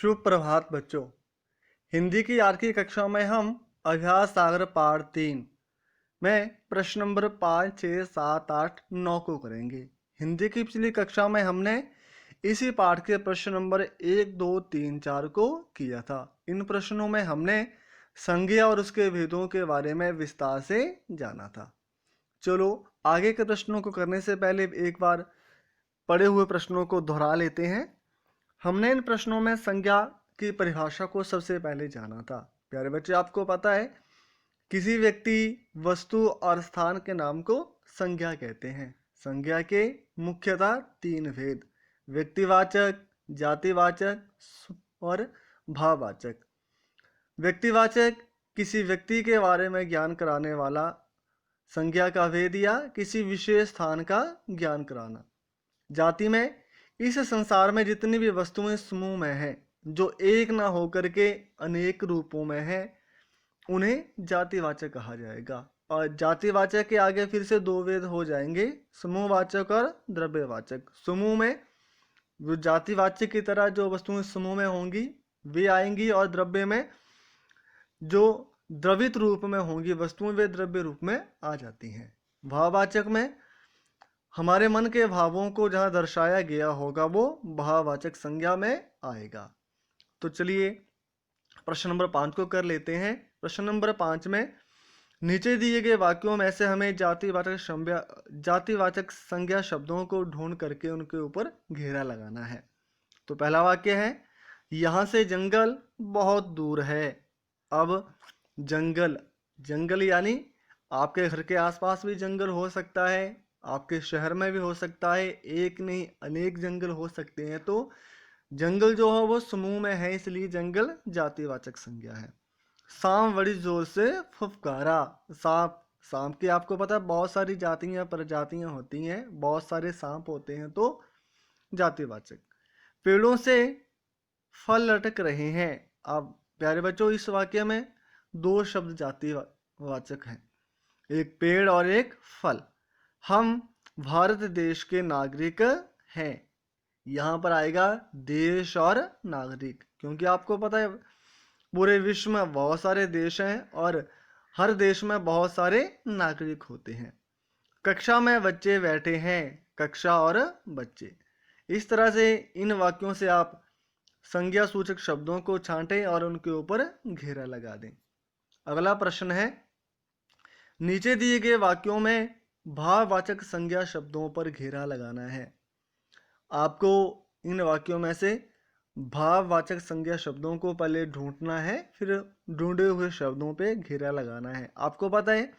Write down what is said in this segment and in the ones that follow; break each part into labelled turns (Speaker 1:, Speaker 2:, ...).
Speaker 1: शुभ प्रभात बच्चों। हिंदी की आज की कक्षा में हम अभ्यास सागर पाठ 3 में प्रश्न नंबर 5, 6, 7, 8, 9 को करेंगे। हिंदी की पिछली कक्षा में हमने इसी पाठ के प्रश्न नंबर 1, 2, 3, 4 को किया था। इन प्रश्नों में हमने संज्ञा और उसके भेदों के बारे में विस्तार से जाना था। चलो आगे के प्रश्नों को करने से पहले एक बार पढ़े हुए प्रश्नों को दोहरा लेते हैं। हमने इन प्रश्नों में संज्ञा की परिभाषा को सबसे पहले जाना था। प्यारे बच्चे, आपको पता है किसी व्यक्ति, वस्तु और स्थान के नाम को संज्ञा कहते हैं। संज्ञा के मुख्यतः 3 भेद: व्यक्तिवाचक, जातिवाचक और भाववाचक। व्यक्तिवाचक किसी व्यक्ति के बारे में ज्ञान कराने वाला संज्ञा का भेद या किसी विशेष स्थान का ज्ञान कराना। जाति में इस संसार में जितनी भी वस्तुएं समूह में हैं जो एक ना होकर के अनेक रूपों में हैं, उन्हें जातिवाचक कहा जाएगा। और जातिवाचक के आगे फिर से 2 भेद हो जाएंगे, समूहवाचक और द्रव्यवाचक। समूह में जो जातिवाचक की तरह जो वस्तुएं समूह में होंगी वे आएंगी, और द्रव्य में जो द्रवित रूप में होंगी वस्तुएं वे द्रव्य रूप में आ जाती हैं। भाववाचक में हमारे मन के भावों को जहाँ दर्शाया गया होगा वो भाववाचक संज्ञा में आएगा। तो चलिए प्रश्न नंबर 5 को कर लेते हैं। प्रश्न नंबर 5 में नीचे दिए गए वाक्यों में से हमें जातिवाचक संज्ञा शब्दों को ढूंढ करके उनके ऊपर घेरा लगाना है। तो पहला वाक्य है, यहाँ से जंगल बहुत दूर है। अब जंगल, जंगल यानी आपके घर के आसपास भी जंगल हो सकता है, आपके शहर में भी हो सकता है, एक नहीं अनेक जंगल हो सकते हैं। तो जंगल जो है वो समूह में है, इसलिए जंगल जातिवाचक संज्ञा है। सांप बड़ी जोर से फुफकारा। सांप, सांप की आपको पता है बहुत सारी जातियां प्रजातियां होती हैं, बहुत सारे सांप होते हैं, तो जातिवाचक। पेड़ों से फल लटक रहे हैं। अब प्यारे बच्चों, इस वाक्य में 2 शब्द जातिवाचक हैं, एक पेड़ और एक फल। हम भारत देश के नागरिक हैं। यहाँ पर आएगा देश और नागरिक, क्योंकि आपको पता है पूरे विश्व में बहुत सारे देश हैं और हर देश में बहुत सारे नागरिक होते हैं। कक्षा में बच्चे बैठे हैं, कक्षा और बच्चे। इस तरह से इन वाक्यों से आप संज्ञा सूचक शब्दों को छांटें और उनके ऊपर घेरा लगा दें। अगला प्रश्न है, नीचे दिए गए वाक्यों में भाववाचक संज्ञा शब्दों पर घेरा लगाना है। आपको इन वाक्यों में से भाववाचक संज्ञा शब्दों को पहले ढूंढना है, फिर ढूंढे हुए शब्दों पे घेरा लगाना है। आपको पता है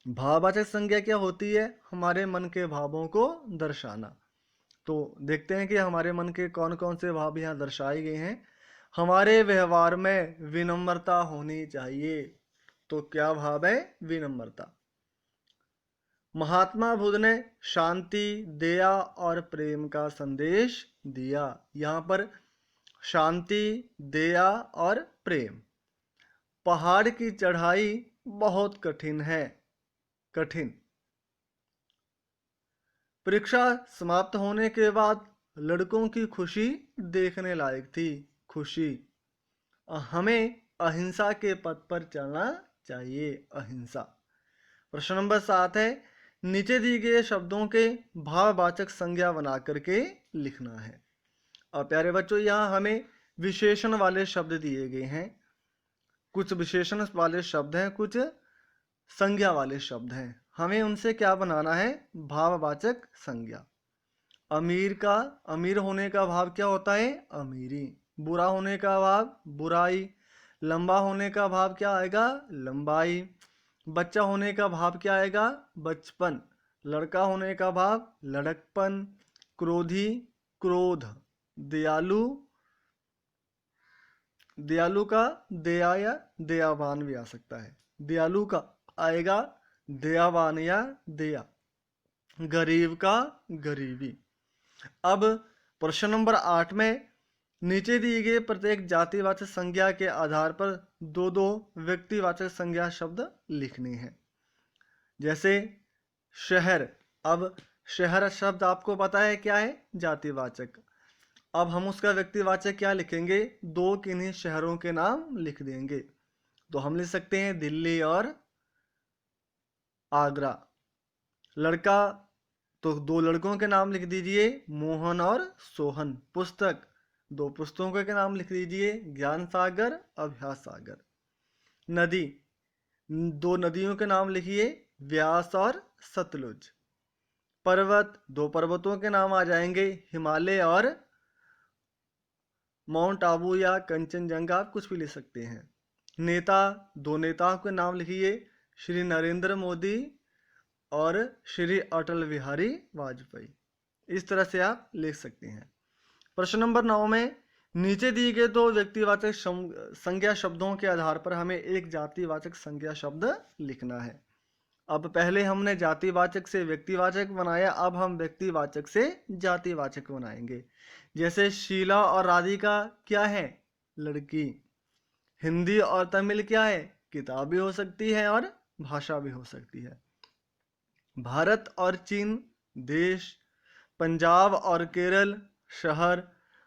Speaker 1: भाववाचक संज्ञा क्या होती है? हमारे मन के भावों को दर्शाना। तो देखते हैं कि हमारे मन के कौन कौन से भाव यहाँ दर्शाए गए हैं। हमारे व्यवहार में विनम्रता होनी चाहिए। तो क्या भाव है? विनम्रता। महात्मा बुद्ध ने शांति, दया और प्रेम का संदेश दिया। यहाँ पर शांति, दया और प्रेम। पहाड़ की चढ़ाई बहुत कठिन है। कठिन। परीक्षा समाप्त होने के बाद लड़कों की खुशी देखने लायक थी। खुशी। हमें अहिंसा के पथ पर चलना चाहिए। अहिंसा। प्रश्न नंबर 7 है, नीचे दिए गए शब्दों के भाववाचक संज्ञा बना करके लिखना है। और प्यारे बच्चों, यहाँ हमें विशेषण वाले शब्द दिए गए हैं। कुछ विशेषण वाले शब्द हैं, कुछ संज्ञा वाले शब्द हैं। हमें उनसे क्या बनाना है? भाववाचक संज्ञा। अमीर होने का भाव क्या होता है? अमीरी। बुरा होने का भाव बुराई। लंबा होने का भाव क्या आएगा? लंबाई। बच्चा होने का भाव क्या आएगा? बचपन। लड़का होने का भाव लड़कपन। क्रोधी, क्रोध। दयालु, दयालु का दया या दयावान भी आ सकता है। दयालु का आएगा दयावान या दया। गरीब का गरीबी। अब प्रश्न नंबर 8 में नीचे दिए गए प्रत्येक जातिवाचक संज्ञा के आधार पर 2-2 व्यक्तिवाचक संज्ञा शब्द लिखने हैं। जैसे शहर। अब शहर शब्द आपको पता है क्या है? जातिवाचक। अब हम उसका व्यक्तिवाचक क्या लिखेंगे? दो किन्हीं शहरों के नाम लिख देंगे। तो हम लिख सकते हैं दिल्ली और आगरा। लड़का, तो दो लड़कों के नाम लिख दीजिए, मोहन और सोहन। पुस्तक, दो पुस्तकों के नाम लिख दीजिए, ज्ञान सागर, अभ्यास सागर। नदी, दो नदियों के नाम लिखिए, व्यास और सतलुज। पर्वत, दो पर्वतों के नाम आ जाएंगे, हिमालय और माउंट आबू या कंचनजंगा, आप कुछ भी लिख सकते हैं। नेता, दो नेताओं के नाम लिखिए, श्री नरेंद्र मोदी और श्री अटल बिहारी वाजपेयी। इस तरह से आप लिख सकते हैं। प्रश्न नंबर 9 में नीचे दिए गए दो व्यक्तिवाचक संज्ञा शब्दों के आधार पर हमें एक जातिवाचक संज्ञा शब्द लिखना है। अब पहले हमने जातिवाचक से व्यक्तिवाचक बनाया, अब हम व्यक्तिवाचक से जातिवाचक बनाएंगे। जैसे शीला और राधिका क्या है? लड़की। हिंदी और तमिल क्या है? किताब भी हो सकती है और भाषा भी हो सकती है। भारत और चीन देश। पंजाब और केरल शहर।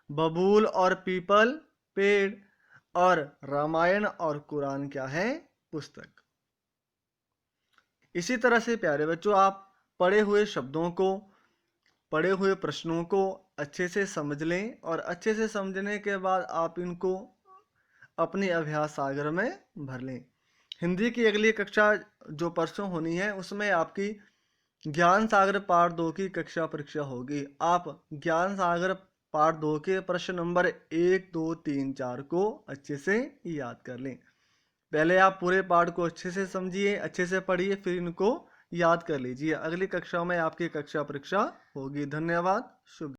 Speaker 1: बबूल और पीपल पेड़। और रामायण और कुरान क्या है? पुस्तक। इसी तरह से प्यारे बच्चों, आप पढ़े हुए शब्दों को, पढ़े हुए प्रश्नों को अच्छे से समझ लें और अच्छे से समझने के बाद आप इनको अपनी अभ्यास सागर में भर लें। हिंदी की अगली कक्षा जो परसों होनी है उसमें आपकी ज्ञान सागर पार्ट 2 की कक्षा परीक्षा होगी। आप ज्ञान सागर पार्ट 2 के प्रश्न नंबर 1, 2, 3, 4 को अच्छे से याद कर लें। पहले आप पूरे पाठ को अच्छे से समझिए, अच्छे से पढ़िए, फिर इनको याद कर लीजिए। अगली कक्षा में आपकी कक्षा परीक्षा होगी। धन्यवाद। शुभ